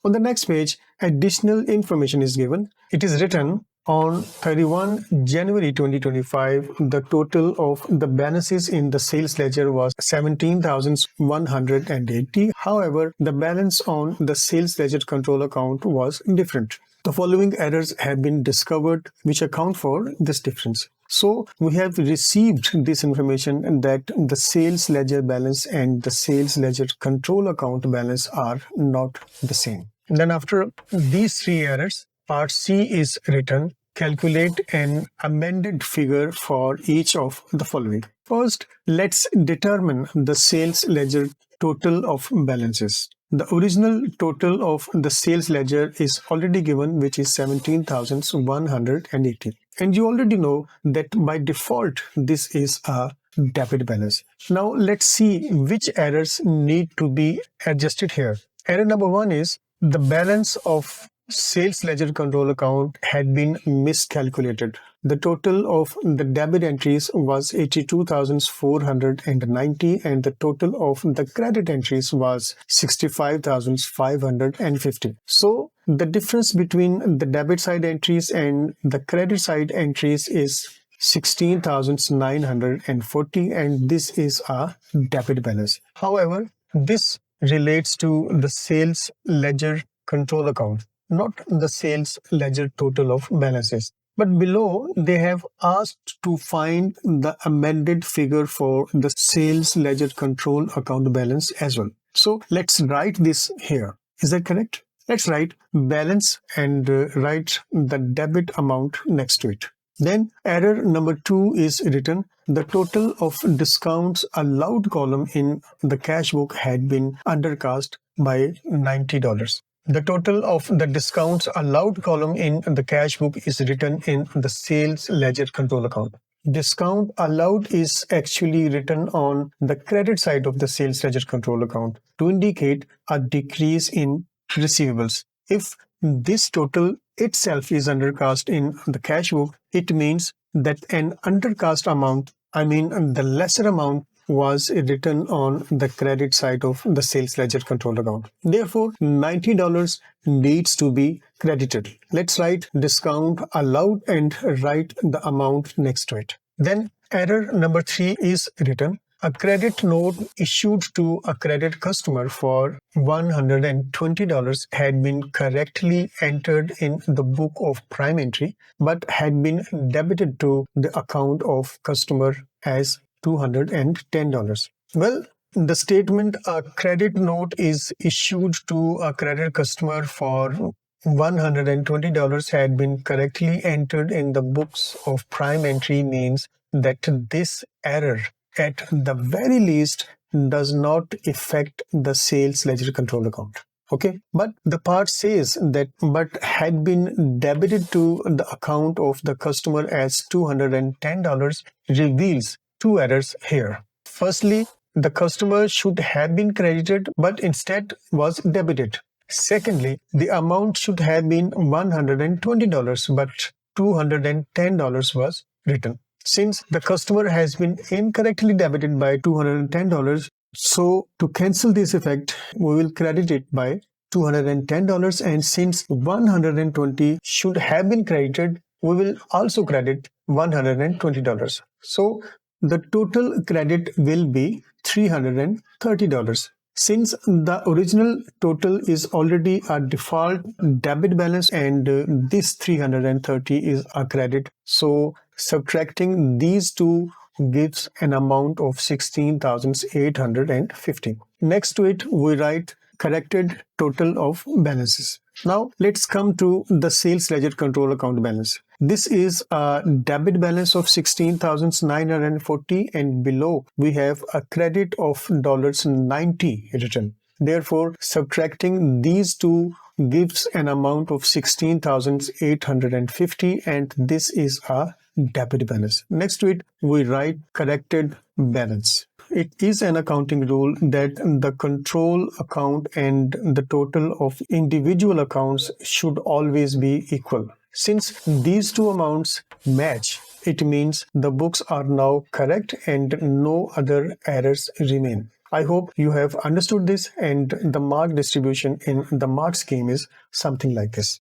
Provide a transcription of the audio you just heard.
On the next page, additional information is given. It is written on 31 January 2025, the total of the balances in the sales ledger was 17,180. However, the balance on the sales ledger control account was different. The following errors have been discovered which account for this difference. So we have received this information that the sales ledger balance and the sales ledger control account balance are not the same. Then after these three errors, part C is written. Calculate an amended figure for each of the following. First, let's determine the sales ledger total of balances. The original total of the sales ledger is already given, which is 17,180. And you already know that by default, this is a debit balance. Now let's see which errors need to be adjusted here. Error number one is the balance of sales ledger control account had been miscalculated. The total of the debit entries was 82,490 and the total of the credit entries was 65,550. So the difference between the debit side entries and the credit side entries is 16,940 and this is a debit balance. However, this relates to the sales ledger control account, not the sales ledger total of balances. But below, they have asked to find the amended figure for the sales ledger control account balance as well. So let's write this here. Is that correct? Let's write balance and write the debit amount next to it. Then error number 2 is written. The total of discounts allowed column in the cash book had been undercast by $90. The total of the discounts allowed column in the cash book is written in the sales ledger control account. Discount allowed is actually written on the credit side of the sales ledger control account to indicate a decrease in receivables. If this total itself is undercast in the cash book, it means that an undercast amount, the lesser amount, was written on the credit side of the sales ledger control account. Therefore, $90 needs to be credited. Let's write discount allowed and write the amount next to it. Then error number 3 is written. A credit note issued to a credit customer for $120 had been correctly entered in the book of prime entry, but had been debited to the account of customer as $210. Well, the statement a credit note is issued to a credit customer for $120 had been correctly entered in the books of prime entry means that this error at the very least does not affect the sales ledger control account. Okay, but the part says that but had been debited to the account of the customer as $210 reveals two errors here. Firstly, the customer should have been credited but instead was debited. Secondly, the amount should have been $120 but $210 was written. Since the customer has been incorrectly debited by $210, so to cancel this effect, we will credit it by $210, and since 120 should have been credited, we will also credit $120. So the total credit will be $330. Since the original total is already a default debit balance and this 330 is a credit, so subtracting these two gives an amount of 16,850. Next to it, we write corrected total of balances. Now let's come to the sales ledger control account balance. This is a debit balance of 16,940 and below we have a credit of $90 written. Therefore, subtracting these two gives an amount of 16,850 and this is a debit balance. Next to it, we write corrected balance. It is an accounting rule that the control account and the total of individual accounts should always be equal. Since these two amounts match, it means the books are now correct and no other errors remain. I hope you have understood this, and the mark distribution in the mark scheme is something like this.